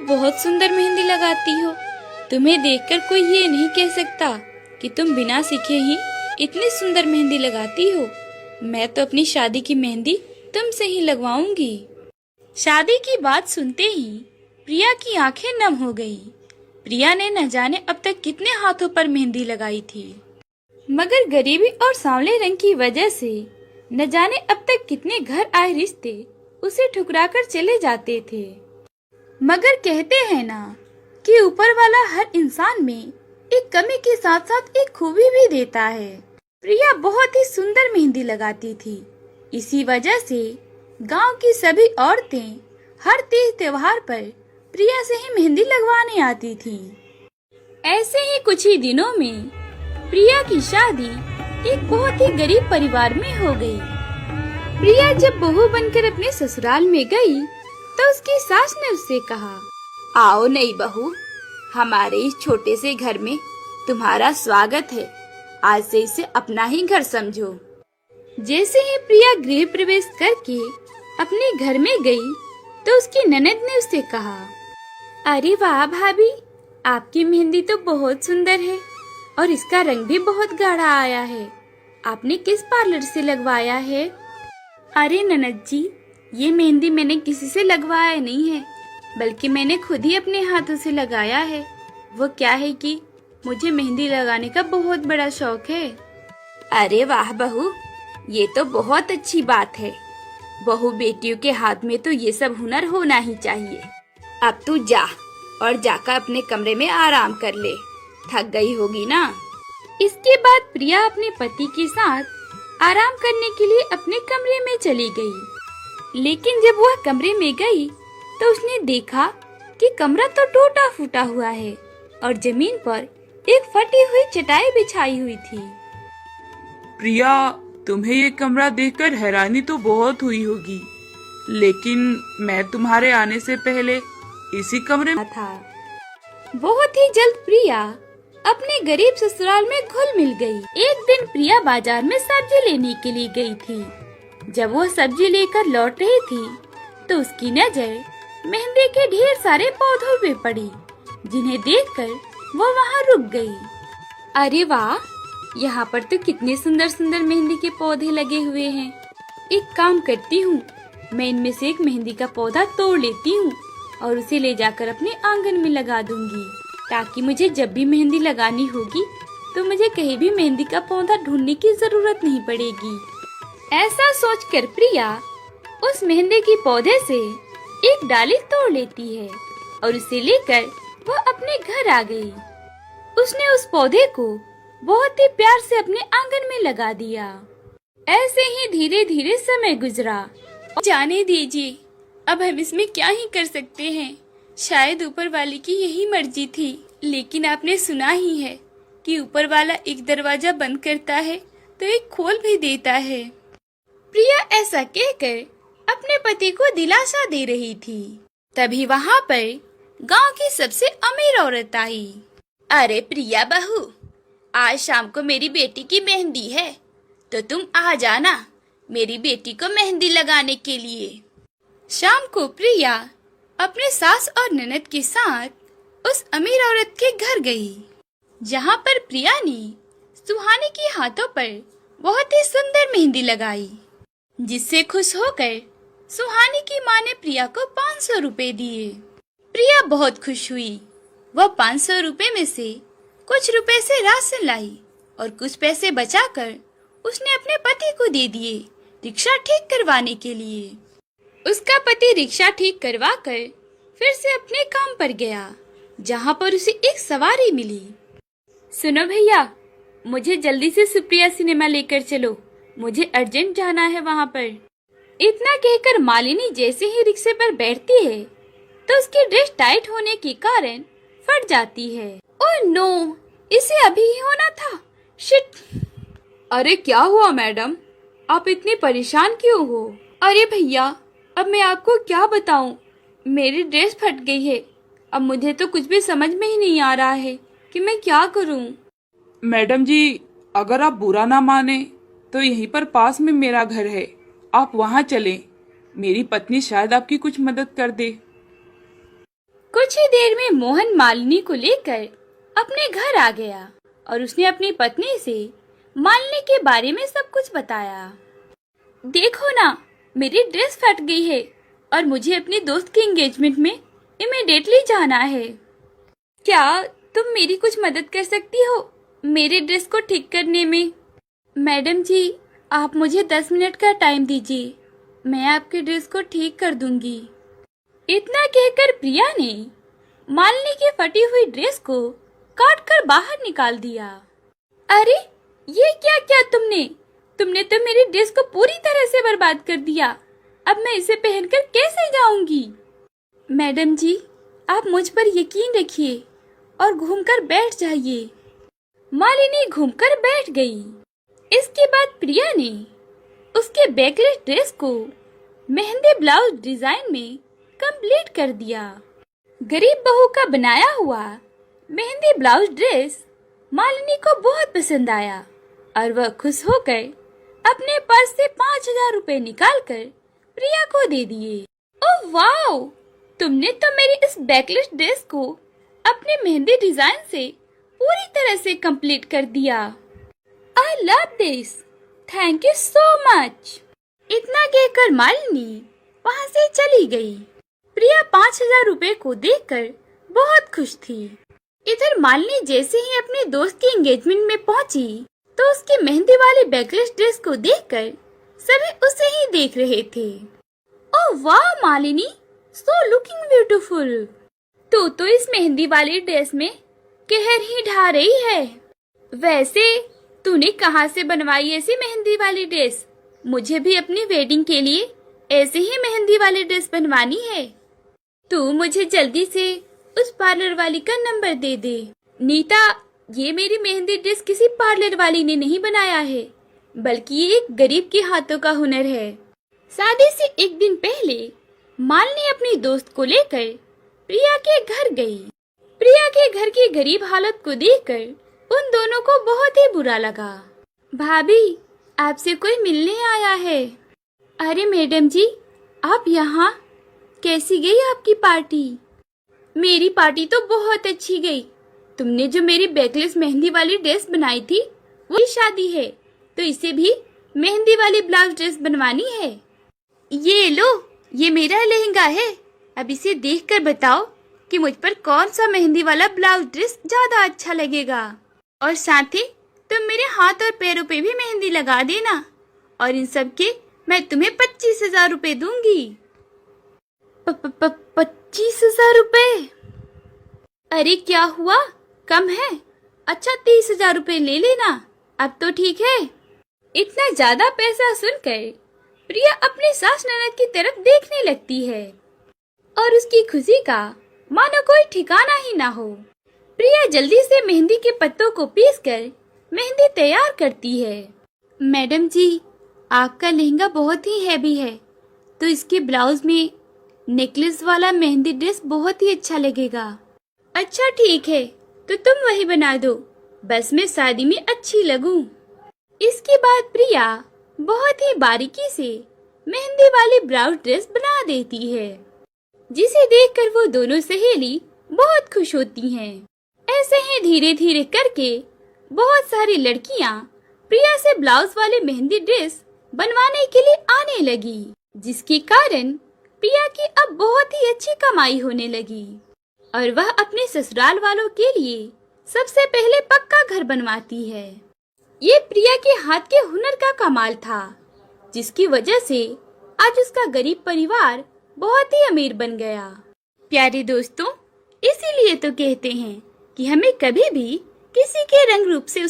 बहुत सुंदर मेहंदी लगाती हो। तुम्हें देखकर कोई ये नहीं कह सकता कि तुम बिना सीखे ही इतनी सुंदर मेहंदी लगाती हो। मैं तो अपनी शादी की मेहंदी तुमसे ही लगवाऊंगी। शादी की बात सुनते ही प्रिया की आंखें नम हो गई। प्रिया ने न जाने अब तक कितने हाथों पर मेहंदी लगाई थी, मगर गरीबी और सांवले रंग की वजह से न जाने अब तक कितने घर आए रिश्ते उसे ठुकराकर चले जाते थे। मगर कहते हैं ना कि ऊपर वाला हर इंसान में एक कमी के साथ साथ एक खूबी भी देता है। प्रिया बहुत ही सुंदर मेहंदी लगाती थी। इसी वजह से गांव की सभी औरतें हर तीज त्योहार पर प्रिया से ही मेहंदी लगवाने आती थी। ऐसे ही कुछ ही दिनों में प्रिया की शादी एक बहुत ही गरीब परिवार में हो गई। प्रिया जब बहू बनकर अपने ससुराल में गई तो उसकी सास ने उससे कहा, आओ नई बहू, हमारे इस छोटे से घर में तुम्हारा स्वागत है। आज से इसे अपना ही घर समझो। जैसे ही प्रिया गृह प्रवेश करके अपने घर में गई तो उसकी ननद ने उससे कहा, अरे वाह भाभी, आपकी मेहंदी तो बहुत सुंदर है और इसका रंग भी बहुत गाढ़ा आया है। आपने किस पार्लर से लगवाया है? अरे ननद जी, ये मेहंदी मैंने किसी से लगवाया नहीं है, बल्कि मैंने खुद ही अपने हाथों से लगाया है। वो क्या है कि मुझे मेहंदी लगाने का बहुत बड़ा शौक है। अरे वाह बहू, ये तो बहुत अच्छी बात है। बहू बेटियों के हाथ में तो ये सब हुनर होना ही चाहिए। अब तू जा और जाकर अपने कमरे में आराम कर ले, थक गई होगी ना। इसके बाद प्रिया अपने पति के साथ आराम करने के लिए अपने कमरे में चली गई। लेकिन जब वह कमरे में गई तो उसने देखा कि कमरा तो टूटा फूटा हुआ है और जमीन पर एक फटी हुई चटाई बिछाई हुई थी। प्रिया, तुम्हें ये कमरा देखकर हैरानी तो बहुत हुई होगी, लेकिन मैं तुम्हारे आने से पहले इसी कमरे में था। बहुत ही जल्द प्रिया अपने गरीब ससुराल में घुल मिल गई। एक दिन प्रिया बाजार में सब्जी लेने के लिए गई थी। जब वह सब्जी लेकर लौट रही थी तो उसकी नजर मेहंदी के ढेर सारे पौधों पे पड़ी, जिन्हें देखकर वो वहाँ रुक गई। अरे वाह, यहाँ पर तो कितने सुंदर सुंदर मेहंदी के पौधे लगे हुए हैं। एक काम करती हूँ, मैं इनमें से एक मेहंदी का पौधा तोड़ लेती हूँ और उसे ले जाकर अपने आंगन में लगा दूंगी, ताकि मुझे जब भी मेहंदी लगानी होगी तो मुझे कहीं भी मेहंदी का पौधा ढूंढने की जरूरत नहीं पड़ेगी। ऐसा सोचकर प्रिया उस मेहंदी के पौधे से एक डाली तोड़ लेती है और उसे लेकर वह अपने घर आ गई। उसने उस पौधे को बहुत ही प्यार से अपने आंगन में लगा दिया। ऐसे ही धीरे धीरे समय गुजरा। जाने दीजिए, अब हम इसमें क्या ही कर सकते हैं। शायद ऊपर वाले की यही मर्जी थी। लेकिन आपने सुना ही है कि ऊपर वाला एक दरवाजा बंद करता है तो एक खोल भी देता है। प्रिया ऐसा कहकर अपने पति को दिलासा दे रही थी। तभी वहाँ पर गांव की सबसे अमीर औरत आई। अरे प्रिया बहू, आज शाम को मेरी बेटी की मेहंदी है, तो तुम आ जाना मेरी बेटी को मेहंदी लगाने के लिए। शाम को प्रिया अपने सास और ननद के साथ उस अमीर औरत के घर गई, जहाँ पर प्रिया ने सुहानी के हाथों पर बहुत ही सुंदर मेहंदी लगाई, जिससे खुश होकर सुहानी की माँ ने प्रिया को 500 रुपए दिए। प्रिया बहुत खुश हुई। वह 500 रुपए में से कुछ रुपए से राशन लाई और कुछ पैसे बचाकर उसने अपने पति को दे दिए रिक्शा ठीक करवाने के लिए। उसका पति रिक्शा ठीक करवाकर फिर से अपने काम पर गया, जहाँ पर उसे एक सवारी मिली। सुनो भैया, मुझे जल्दी से सुप्रिया सिनेमा लेकर चलो, मुझे अर्जेंट जाना है वहाँ पर। इतना कहकर मालिनी जैसे ही रिक्शे पर बैठती है तो उसकी ड्रेस टाइट होने के कारण फट जाती है। ओह नो, इसे अभी ही होना था। शिट। अरे क्या हुआ मैडम, आप इतनी परेशान क्यों हो? अरे भैया, अब मैं आपको क्या बताऊं, मेरी ड्रेस फट गई है। अब मुझे तो कुछ भी समझ में ही नहीं आ रहा है कि मैं क्या करूं। मैडम जी, अगर आप बुरा ना माने तो यहीं पर पास में मेरा घर है, आप वहाँ चलें। मेरी पत्नी शायद आपकी कुछ मदद कर दे। कुछ ही देर में मोहन मालिनी को लेकर अपने घर आ गया और उसने अपनी पत्नी से मालिनी के बारे में सब कुछ बताया। देखो ना, मेरी ड्रेस फट गई है और मुझे अपने दोस्त के एंगेजमेंट में इमीडिएटली जाना है। क्या तुम मेरी कुछ मदद कर सकती हो मेरे ड्रेस को ठीक करने में? मैडम जी, आप मुझे 10 मिनट का टाइम दीजिए, मैं आपके ड्रेस को ठीक कर दूंगी। इतना कहकर प्रिया ने मालिनी की फटी हुई ड्रेस को काट कर बाहर निकाल दिया। अरे ये क्या किया तुमने तो मेरी ड्रेस को पूरी तरह से बर्बाद कर दिया। अब मैं इसे पहनकर कैसे जाऊंगी? मैडम जी, आप मुझ पर यकीन रखिए और घूमकर बैठ जाइए। मालिनी घूमकर बैठ गई। इसके बाद प्रिया ने उसके बैकलेस ड्रेस को मेहंदी ब्लाउज डिजाइन में कंप्लीट कर दिया। गरीब बहू का बनाया हुआ मेहंदी ब्लाउज ड्रेस मालिनी को बहुत पसंद आया और वह खुश होकर अपने पर्स से 5,000 रुपए निकालकर प्रिया को दे दिए। ओह वाओ, तुमने तो मेरी इस बैकलेस ड्रेस को अपने मेहंदी डिजाइन से पूरी तरह से कंप्लीट कर दिया। I love this, thank you so much. इतना कहकर मालिनी वहाँ से चली गई। प्रिया 5,000 रुपए को देखकर बहुत खुश थी। इधर मालिनी जैसे ही अपने दोस्त की एंगेजमेंट में पहुंची तो उसकी मेहंदी वाली बैकलेस ड्रेस को देखकर सभी उसे ही देख रहे थे। ओह वाह मालिनी, सो लुकिंग ब्यूटीफुल। तू तो इस मेहंदी वाली ड्रेस में कहर ही ढा रही है। वैसे तूने कहाँ से बनवाई ऐसी मेहंदी वाली ड्रेस? मुझे भी अपनी वेडिंग के लिए ऐसे ही मेहंदी वाली ड्रेस बनवानी है। तू मुझे जल्दी से उस पार्लर वाली का नंबर दे दे। नीता, ये मेरी मेहंदी ड्रेस किसी पार्लर वाली ने नहीं बनाया है, बल्कि ये एक गरीब के हाथों का हुनर है। शादी से एक दिन पहले मालिनी अपनी दोस्त को लेकर प्रिया के घर गई। प्रिया के घर की गरीब हालत को देखकर उन दोनों को बहुत ही बुरा लगा। भाभी, आपसे कोई मिलने आया है। अरे मैडम जी, आप यहाँ? कैसी गई आपकी पार्टी? मेरी पार्टी तो बहुत अच्छी गई। तुमने जो मेरी बैकलेस मेहंदी वाली ड्रेस बनाई थी वो शादी है, तो इसे भी मेहंदी वाली ब्लाउज ड्रेस बनवानी है। ये लो, ये मेरा लहंगा है। अब इसे देखकर बताओ कि मुझ पर कौन सा मेहंदी वाला ब्लाउज ड्रेस ज्यादा अच्छा लगेगा। और साथ ही तुम मेरे हाथ और पैरों पे भी मेहंदी लगा देना, और इन सब के मैं तुम्हें 25,000 रुपए दूंगी। 25,000 रुपए? अरे क्या हुआ, कम है? अच्छा 30,000 रुपए ले लेना, अब तो ठीक है। इतना ज्यादा पैसा सुनकर प्रिया अपने सास ननद की तरफ देखने लगती है और उसकी खुशी का मानो कोई ठिकाना ही ना हो। प्रिया जल्दी से मेहंदी के पत्तों को पीसकर मेहंदी तैयार करती है। मैडम जी, आपका लहंगा बहुत ही हैवी है, तो इसके ब्लाउज में नेकलेस वाला मेहंदी ड्रेस बहुत ही अच्छा लगेगा। अच्छा ठीक है, तो तुम वही बना दो, बस मैं शादी में अच्छी लगूं। इसके बाद प्रिया बहुत ही बारीकी से मेहंदी वाली ब्लाउज ड्रेस बना देती है, जिसे देखकर वो दोनों सहेली बहुत खुश होती हैं। ऐसे ही धीरे धीरे करके बहुत सारी लड़कियां प्रिया से ब्लाउज वाली मेहंदी ड्रेस बनवाने के लिए आने लगी, जिसके कारण प्रिया की अब बहुत ही अच्छी कमाई होने लगी और वह अपने ससुराल वालों के लिए सबसे पहले पक्का घर बनवाती है। ये प्रिया के हाथ के हुनर का कमाल था, जिसकी वजह से आज उसका गरीब परिवार बहुत ही अमीर बन गया। प्यारे दोस्तों, इसीलिए तो कहते हैं कि हमें कभी भी किसी के रंग रूप से